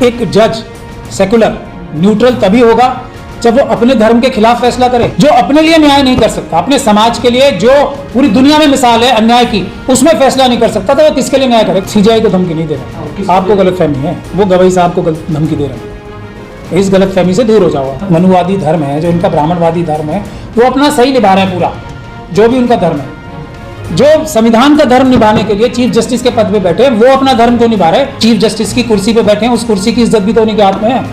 एक जज secular neutral तभी होगा जब वो अपने धर्म के खिलाफ फैसला करे। जो अपने लिए न्याय नहीं कर सकता, अपने समाज के लिए जो पूरी दुनिया में मिसाल है अन्याय की, उसमें फैसला नहीं कर सकता, तो वो किसके लिए न्याय करे? सीजीआई को धमकी नहीं दे रहा, आपको गलतफहमी है, वो गवई साहब को धमकी दे रहे हैं। इस गलतफहमी से दूर हो जाओ। मनुवादी धर्म है जो इनका, ब्राह्मणवादी धर्म है, वो अपना सही निभा रहे हैं पूरा, जो भी उनका धर्म है। जो संविधान का धर्म निभाने के लिए चीफ जस्टिस के पद पे बैठे, वो अपना धर्म को निभा रहे। चीफ जस्टिस की कुर्सी पे बैठे हैं, उस कुर्सी की इज्जत भी तो उन्हीं के हाथ में है।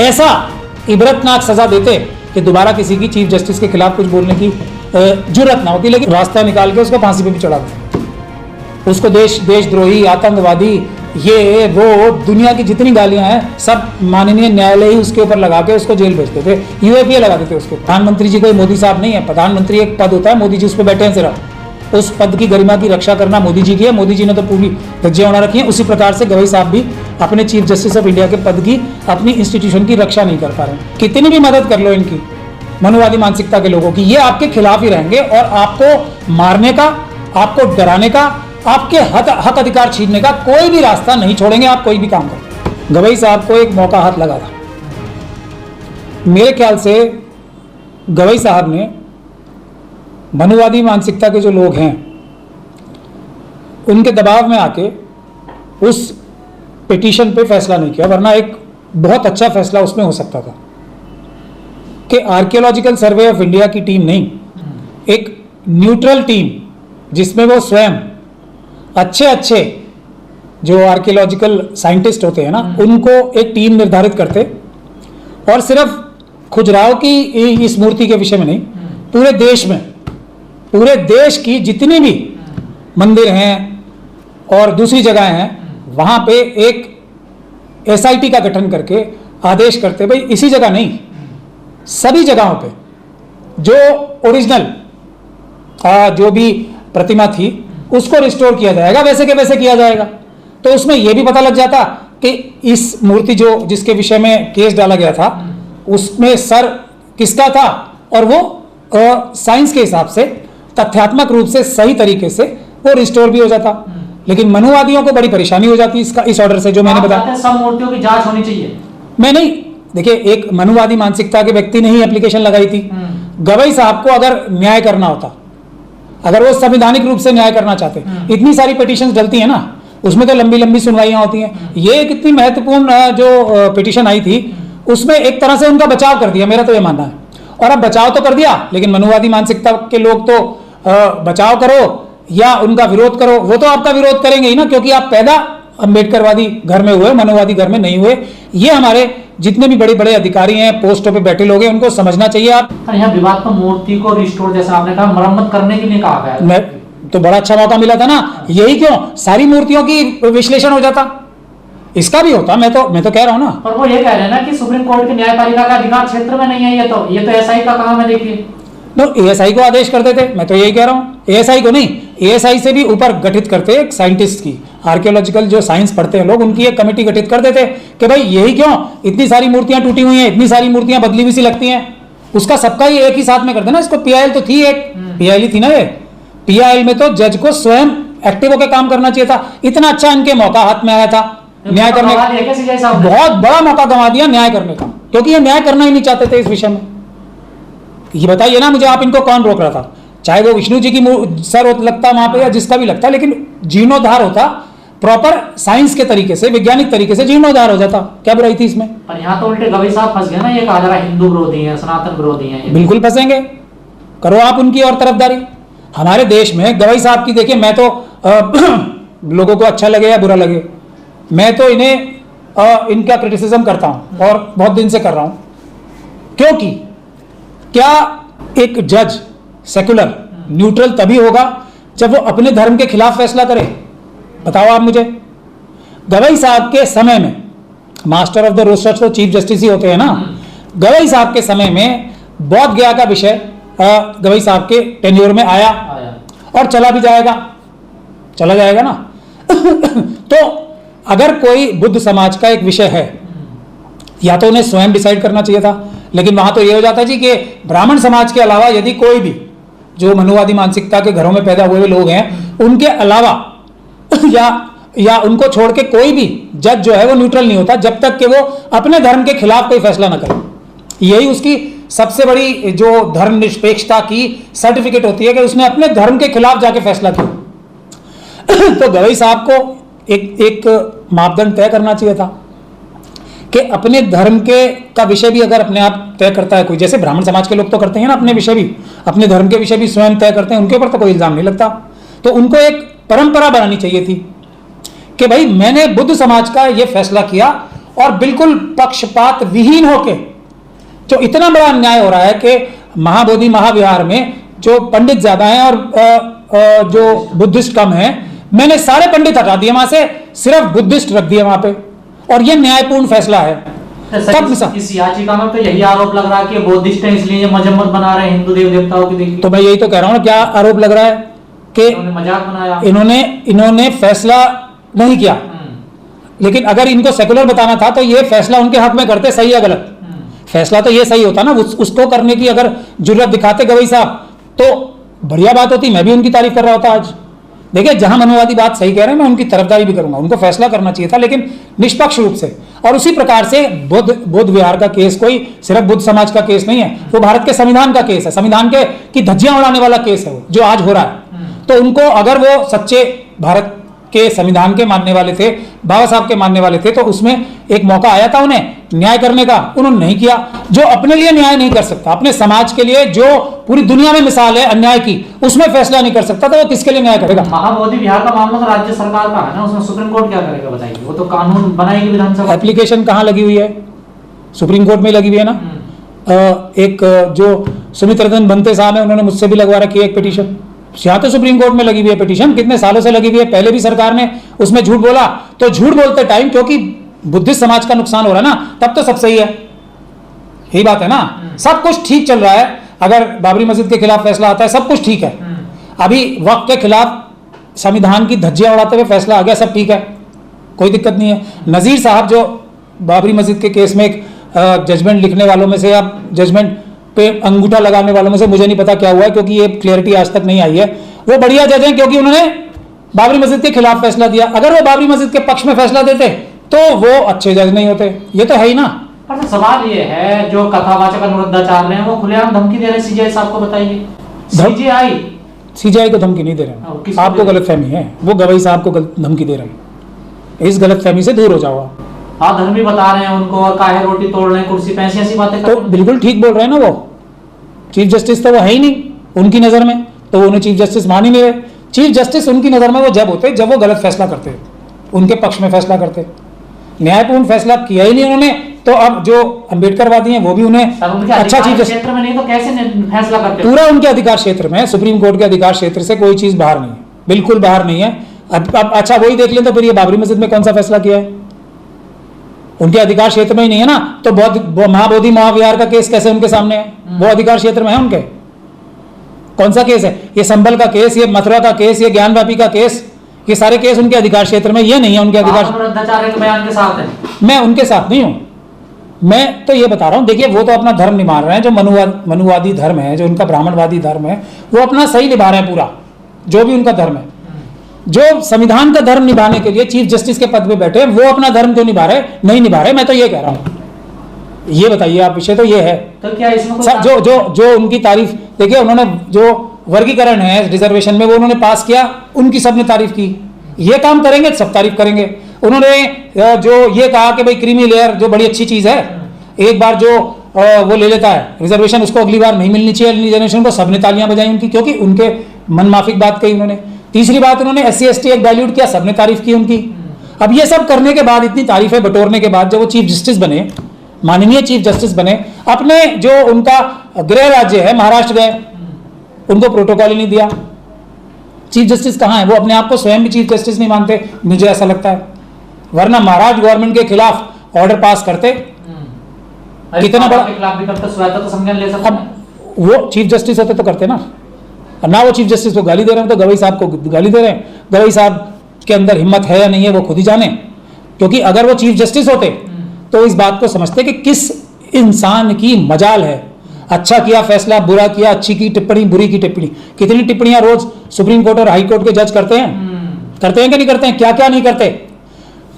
ऐसा इबरतनाक सजा देते कि दोबारा किसी की चीफ जस्टिस के खिलाफ कुछ बोलने की जुर्रत ना होती, लेकिन रास्ता निकाल के उसको फांसी पे भी चढ़ा देते। उसको देशद्रोही, आतंकवादी, ये वो दुनिया की जितनी गालियां हैं सब माननीय न्यायालय ही उसके ऊपर लगा के उसको जेल भेजते थे, यूएपीए लगा देते उसको। प्रधानमंत्री जी कोई मोदी साहब नहीं है, प्रधानमंत्री एक पद होता है, मोदी जी उस पर बैठे हैं सिर्फ। उस पद की गरिमा की रक्षा करना मोदी जी की है, मोदी जी ने तो पूरी धज्जियां उड़ा रखी है। उसी प्रकार से गवई साहब भी अपने चीफ जस्टिस ऑफ इंडिया के पद की, अपनी इंस्टीट्यूशन की रक्षा नहीं कर पा रहे हैं। कितनी भी मदद कर लो इनकी, मनुवादी मानसिकता के लोगों की, ये आपके खिलाफ ही रहेंगे और आपको मारने का, आपको डराने का, आपके हक अधिकार छीनने का कोई भी रास्ता नहीं छोड़ेंगे। आप कोई भी काम करें। गवई साहब को एक मौका हाथ लगा था। मेरे ख्याल से गवई साहब ने मनुवादी मानसिकता के जो लोग हैं उनके दबाव में आके उस पिटीशन पे फैसला नहीं किया, वरना एक बहुत अच्छा फैसला उसमें हो सकता था कि आर्कियोलॉजिकल सर्वे ऑफ इंडिया की टीम नहीं, एक न्यूट्रल टीम जिसमें वो स्वयं अच्छे जो आर्कियोलॉजिकल साइंटिस्ट होते हैं ना, उनको एक टीम निर्धारित करते और सिर्फ खुजराहो की इस मूर्ति के विषय में नहीं, पूरे देश की जितनी भी मंदिर हैं और दूसरी जगहें हैं, वहां पे एक एसआईटी का गठन करके आदेश करते, भाई इसी जगह नहीं, सभी जगहों पे जो ओरिजिनल जो भी प्रतिमा थी उसको रिस्टोर किया जाएगा, वैसे के वैसे किया जाएगा। तो उसमें यह भी पता लग जाता कि इस मूर्ति जो जिसके विषय में केस डाला गया था उसमें सर किसका था, और वो साइंस के हिसाब से तथ्यात्मक रूप से सही तरीके से वो रिस्टोर भी हो जाता। लेकिन मनुवादियों को बड़ी परेशानी हो जाती इस ऑर्डर से, जो मैंने बताया। सब मूर्तियों की जांच होनी चाहिए। मैं नहीं, देखिए, एक मनुवादी मानसिकता के व्यक्ति ने ही एप्लीकेशन लगाई थी। गवई साहब को अगर न्याय करना होता, अगर वो संवैधानिक रूप से न्याय करना चाहते, इतनी सारी पिटीशन डलती है ना, उसमें तो लंबी लंबी सुनवाइयां होती हैं। ये एक इतनी महत्वपूर्ण जो पिटीशन आई थी उसमें एक तरह से उनका बचाव कर दिया, मेरा तो ये मानना है। और अब बचाव तो कर दिया, लेकिन मनुवादी मानसिकता के लोग तो बचाव करो या उनका विरोध करो, वो तो आपका विरोध करेंगे ही ना, क्योंकि आप पैदा अम्बेडकरवादी घर में हुए, मनुवादी घर में नहीं हुए। ये हमारे जितने भी बड़े बड़े अधिकारी हैं, पोस्टों पे बैठे लोग हैं, उनको समझना चाहिए। आप यहाँ विवाद को मूर्ति को रिस्टोर, जैसा आपने कहा, मरम्मत करने के लिए कहा गया, मैं तो बड़ा अच्छा मौका मिला था ना। यही क्यों सारी मूर्तियों की विश्लेषण हो जाता, इसका भी होता। मैं तो कह रहा हूँ ना। और वो ये कह रहे हैं ना कि सुप्रीम कोर्ट की न्यायपालिका का अधिकार क्षेत्र में नहीं है, ये तो एसआई का काम है। देखिए, एएसआई को आदेश कर देते, मैं तो यही कह रहा हूँ। एएसआई को नहीं, एएसआई से भी ऊपर गठित करते एक साइंटिस्ट की, आर्कियोलॉजिकल जो साइंस पढ़ते हैं लोग, उनकी एक कमेटी गठित कर देते कि भाई यही क्यों इतनी सारी मूर्तियां टूटी हुई हैं, इतनी सारी मूर्तियां बदली हुई सी लगती हैं, उसका सबका ही एक ही साथ में कर देना। इसको पीआईएल तो थी, एक पीआईएल थी ना, ये पीआईएल में तो जज को स्वयं एक्टिव होकर काम करना चाहिए था। इतना अच्छा इनके मौका हाथ में आया था न्याय करने का, बहुत बड़ा मौका गंवा दिया न्याय करने का, क्योंकि ये न्याय करना ही नहीं चाहते थे इस विषय में। ये बताइए ना मुझे, आप इनको कौन रोक रहा था? चाहे वो विष्णु जी की सर लगता वहां पे या जिसका भी लगता, लेकिन जीर्णोद्धार होता प्रॉपर साइंस के तरीके से, वैज्ञानिक तरीके से जीर्णोद्धार हो जाता। क्या बुराई थी इसमें? पर यहाँ तो उल्टे गवई साहब फंस गए ना, ये कहा जा रहा है हिंदू विरोधी है, सनातन विरोधी है। बिल्कुल फंसेंगे, करो आप उनकी और तरफदारी। हमारे देश में गवई साहब की, देखिए, मैं तो लोगों को अच्छा लगे या बुरा लगे, मैं तो इन्हें इनका क्रिटिसिज्म करता हूं और बहुत दिन से कर रहा हूं। क्योंकि क्या एक जज सेकुलर न्यूट्रल तभी होगा जब वो अपने धर्म के खिलाफ फैसला करे? बताओ आप मुझे। गवई साहब के समय में, मास्टर ऑफ द रोस्टर्स तो चीफ जस्टिस ही होते हैं ना, गवई साहब के समय में बोध गया का विषय गवई साहब के टेन्योर में आया और चला भी जाएगा, चला जाएगा ना। तो अगर कोई बुद्ध समाज का एक विषय है, या तो उन्हें स्वयं डिसाइड करना चाहिए था, लेकिन वहां तो ये हो जाता जी कि ब्राह्मण समाज के अलावा यदि कोई भी जो मनुवादी मानसिकता के घरों में पैदा हुए लोग हैं, उनके अलावा या या उनको छोड़ के कोई भी जज जो है वो न्यूट्रल नहीं होता जब तक कि वो अपने धर्म के खिलाफ कोई फैसला ना करे। यही उसकी सबसे बड़ी जो धर्मनिरपेक्षता की सर्टिफिकेट होती है कि उसने अपने धर्म के खिलाफ जाके फैसला किया। तो गवई साहब को एक मापदंड तय करना चाहिए था कि अपने धर्म के का विषय भी अगर अपने आप तय करता है कोई, जैसे ब्राह्मण समाज के लोग तो करते हैं ना, अपने विषय भी, अपने धर्म के विषय भी स्वयं तय करते हैं, उनके ऊपर तो कोई इल्जाम नहीं लगता। तो उनको एक परंपरा बनानी चाहिए थी कि भाई मैंने बुद्ध समाज का ये फैसला किया और बिल्कुल पक्षपात विहीन होके, जो इतना बड़ा अन्याय हो रहा है कि महाबोधि महाविहार में जो पंडित ज्यादा हैं और जो बुद्धिस्ट कम हैं, मैंने सारे पंडित हटा दिए वहां से, सिर्फ बुद्धिस्ट रख दिए वहां पे, और ये न्यायपूर्ण फैसला है। इस याचिका में तो यही आरोप लग रहा है कि बुद्धिस्ट है इसलिए ये मजम्मत बना रहे हैं हिंदू देव देवताओं की। देखिए तो मैं यही तो कह रहा हूँ, क्या आरोप लग रहा है कि मजाक बनाया, इन्होंने फैसला नहीं किया। लेकिन अगर इनको सेकुलर बताना था तो ये फैसला उनके हक में करते, सही है गलत? फैसला तो ये सही होता ना, उसको करने की अगर जुर्रत दिखाते गवई साहब तो बढ़िया बात होती, मैं भी उनकी तारीफ कर रहा होता आज। देखिए जहां मनोवादी बात सही कह रहे हैं मैं उनकी तरफदारी भी करूंगा, उनको फैसला करना चाहिए था लेकिन निष्पक्ष रूप से। और उसी प्रकार से बुद्ध विहार का केस कोई सिर्फ बुद्ध समाज का केस नहीं है, वो भारत के संविधान का केस है, संविधान के की धज्जियां उड़ाने वाला केस है वो जो आज हो रहा है। तो उनको अगर वो सच्चे भारत के संविधान के मानने वाले थे, बाबा साहब के मानने वाले थे, तो उसमें एक मौका आया था उन्हें न्याय करने का, उन्होंने नहीं किया। जो अपने लिए न्याय नहीं कर सकता, अपने समाज के लिए जो पूरी दुनिया में मिसाल है अन्याय की, उसमें फैसला नहीं कर सकता तो वो किसके लिए न्याय करेगा? महाबोधि विहार का मामला तो राज्य सरकार का है ना, उसमें सुप्रीम कोर्ट क्या करेगा बताइए? वो तो कानून बनाएगी विधानसभा। एप्लीकेशन कहाँ लगी हुई है? सुप्रीम कोर्ट में लगी हुई है ना। एक जो सुमित रतन बनते साहब है उन्होंने मुझसे भी लगवा रखी है एक पिटीशन, यहाँ तो सुप्रीम कोर्ट में लगी हुई है पिटीशन, कितने सालों से लगी हुई है। पहले भी सरकार ने उसमें झूठ बोला, तो झूठ बोलते टाइम क्योंकि बुद्धिस्ट समाज का नुकसान हो रहा है ना, तब तो सब सही है, यही बात है ना। सब कुछ ठीक चल रहा है, अगर बाबरी मस्जिद के खिलाफ फैसला आता है सब कुछ ठीक है। अभी वक्त के खिलाफ संविधान की धज्जियां उड़ाते हुए फैसला आ गया, सब ठीक है, कोई दिक्कत नहीं है। नजीर साहब जो बाबरी मस्जिद के केस में एक जजमेंट लिखने वालों में से या जजमेंट पे अंगूठा लगाने वालों में से, मुझे नहीं पता क्या हुआ है क्योंकि ये क्लियरिटी आज तक नहीं आई है, वो बढ़िया जज हैं क्योंकि उन्होंने बाबरी मस्जिद के खिलाफ फैसला दिया। अगर वो बाबरी मस्जिद के पक्ष में फैसला देते तो वो अच्छे जज नहीं होते, ये तो है ही ना। पर सवाल ये है, जो कथावाचक अनुरुद्धाचार्य हैं वो खुलेआम धमकी दे रहे हैं सीजीआई साहब को, बताइए। सीजीआई को धमकी नहीं दे रहे हैं, आपको गलतफहमी है, वो गवई साहब को धमकी दे रहे हैं, इस गलतफहमी से दूर हो जाओ आप। हाँ धर्मी बता रहे हैं उनको और काहे रोटी तोड़ रहे हैं, कुर्सी पे ऐसी बातें तो बिल्कुल ठीक बोल रहे हैं ना, वो चीफ जस्टिस तो वो है ही नहीं उनकी नजर में, तो उन्हें चीफ जस्टिस मान ही नहीं रहे। चीफ जस्टिस उनकी नजर में वो जब होते जब वो गलत फैसला करते, उनके पक्ष में फैसला करते, न्यायपूर्ण फैसला किया ही नहीं उन्होंने। तो अब जो अम्बेडकरवादी हैं वो भी उन्हें अच्छा चीफ क्षेत्र में नहीं तो कैसे फैसला करते? पूरा उनके अधिकार क्षेत्र में है, सुप्रीम कोर्ट के अधिकार क्षेत्र से कोई चीज बाहर नहीं है, बिल्कुल बाहर नहीं है। अब अच्छा वही देख लें तो फिर ये बाबरी मस्जिद में कौन सा फैसला किया है? उनके अधिकार क्षेत्र में ही नहीं है ना, तो महाबोधि महाविहार का केस कैसे उनके सामने है? वो अधिकार क्षेत्र में है उनके। कौन सा केस है ये? संभल का केस, ये मथुरा का केस, ये ज्ञानव्यापी का केस, ये सारे केस उनके अधिकार क्षेत्र में, ये नहीं है उनके अधिकार। के बयान के साथ है, मैं उनके साथ नहीं हूं, मैं तो ये बता रहा हूं, देखिए वो तो अपना धर्म निभा रहे हैं, जो मनुवादी धर्म है, जो उनका ब्राह्मणवादी धर्म है, वो अपना सही निभा रहे हैं पूरा, जो भी उनका धर्म है। जो संविधान का धर्म निभाने के लिए चीफ जस्टिस के पद पे बैठे, वो अपना धर्म क्यों निभा रहे? नहीं निभा रहे, मैं तो ये कह रहा हूं। ये बताइए आप, विषय तो ये है। तो क्या इसमें जो उनकी तारीफ, देखिए उन्होंने जो वर्गीकरण है रिजर्वेशन में वो उन्होंने पास किया, उनकी सबने तारीफ की। ये काम करेंगे सब तारीफ करेंगे। उन्होंने जो ये कहा कि भाई क्रीमी लेयर जो बड़ी अच्छी चीज है, एक बार जो वो ले लेता है रिजर्वेशन, उसको अगली बार नहीं मिलनी चाहिए अगली जनरेशन को, सबने तालियां बजाई उनकी, क्योंकि उनके मनमाफिक बात कही उन्होंने। तीसरी बात, उन्होंने SC/ST एक डाइल्यूट किया, सबने तारीफ की उनकी। अब ये सब करने के बाद, इतनी तारीफें बटोरने के बाद, जब वो चीफ जस्टिस बने, माननीय चीफ जस्टिस बने, अपने जो उनका गृह राज्य है महाराष्ट्र गए, उनको प्रोटोकॉल ही नहीं दिया। चीफ जस्टिस कहाँ है? वो अपने आप को स्वयं भी चीफ जस्टिस नहीं मानते, मुझे ऐसा लगता है, वरना महाराष्ट्र गवर्नमेंट के खिलाफ ऑर्डर पास करते। कितना बड़ा खिलाफ भी करते, स्वायत्ता तो संज्ञान ले सकते। अब वो चीफ जस्टिस होते तो करते ना, ना वो चीफ जस्टिस को गाली दे रहे हैं, तो गवई साहब को गाली दे रहे हैं। गवई साहब के अंदर हिम्मत है या नहीं है वो खुद ही जाने, क्योंकि अगर वो चीफ जस्टिस होते तो इस बात को समझते कि किस इंसान की मजाल है, अच्छा किया फैसला, बुरा किया, अच्छी की टिप्पणी, बुरी की टिप्पणी। कितनी टिप्पणियां रोज सुप्रीम कोर्ट और हाई कोर्ट के जज करते हैं, करते हैं कि नहीं करते हैं, क्या क्या नहीं करते,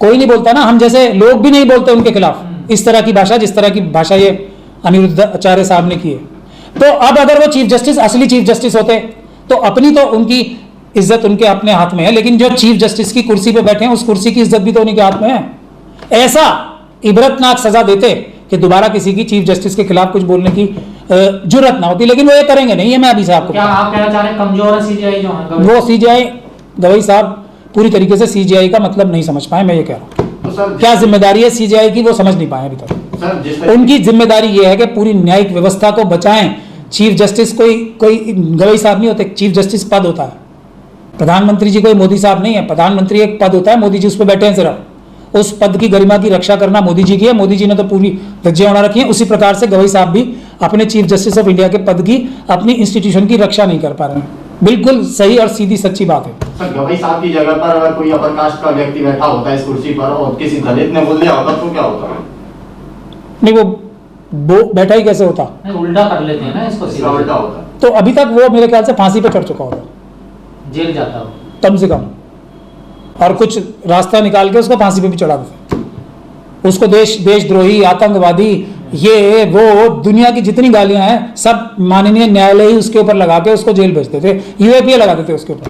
कोई नहीं बोलता ना। हम जैसे लोग भी नहीं बोलते उनके खिलाफ इस तरह की भाषा, जिस तरह की भाषा ये अनिरुद्ध आचार्य साहब ने की है। तो अब अगर वो चीफ जस्टिस, असली चीफ जस्टिस होते तो अपनी तो उनकी इज्जत उनके अपने हाथ में है, लेकिन जो चीफ जस्टिस की कुर्सी पे बैठे हैं उस कुर्सी की इज्जत भी तो उन्हीं के हाथ में है। ऐसा इबरतनाक सजा देते कि दोबारा किसी की चीफ जस्टिस के खिलाफ कुछ बोलने की जुर्रत ना होती, लेकिन वो ये करेंगे नहीं। है मैं अभी से आपको, क्या आप कहना चाह रहे हैं कमजोर है सीजीआई जो है? वो सीजीआई गवई साहब पूरी तरीके से सीजीआई का मतलब नहीं समझ पाए, मैं ये कह रहा हूँ। तो सर क्या जिम्मेदारी है सीजीआई की, वो समझ नहीं पाए अभी तक। सर जिस तरह उनकी जिम्मेदारी ये है कि पूरी न्यायिक व्यवस्था को बचाएं। चीफ जस्टिस कोई गवई साहब नहीं होते, चीफ जस्टिस पद होता है। प्रधानमंत्री जी कोई मोदी साहब नहीं है, प्रधानमंत्री एक पद होता है, मोदी जी उस पर बैठे हैं सिर्फ। उस पद की गरिमा की रक्षा करना मोदी जी की है, मोदी जी ने तो पूरी धज्जियां उड़ा रखी है। उसी प्रकार से गवई साहब भी अपने चीफ जस्टिस ऑफ इंडिया के पद की, अपनी इंस्टीट्यूशन की रक्षा नहीं कर पा रहे हैं। बिल्कुल सही और सीधी सच्ची बात है। सर गवई साहब की जगह पर अगर कोई अपर कास्ट का व्यक्ति बैठा होता है इस कुर्सी पर और किसी दलित ने बोल दिया होता तो क्या होता? नहीं, वो बैठा ही कैसे होता? नहीं, उल्टा कर लेते हैं ना इसको, इसका सीधा उल्टा होता। तो अभी तक वो मेरे ख्याल से फांसी पे चढ़ चुका होता जेल जाता हो। कम से कम, और कुछ रास्ता निकाल के उसको फांसी पे भी चढ़ा देते। उसको देशद्रोही, आतंकवादी, ये वो दुनिया की जितनी गालियां हैं सब माननीय न्यायालय ही उसके ऊपर लगा के उसको जेल भेजते थे, यूएपीए लगा देते उसके ऊपर।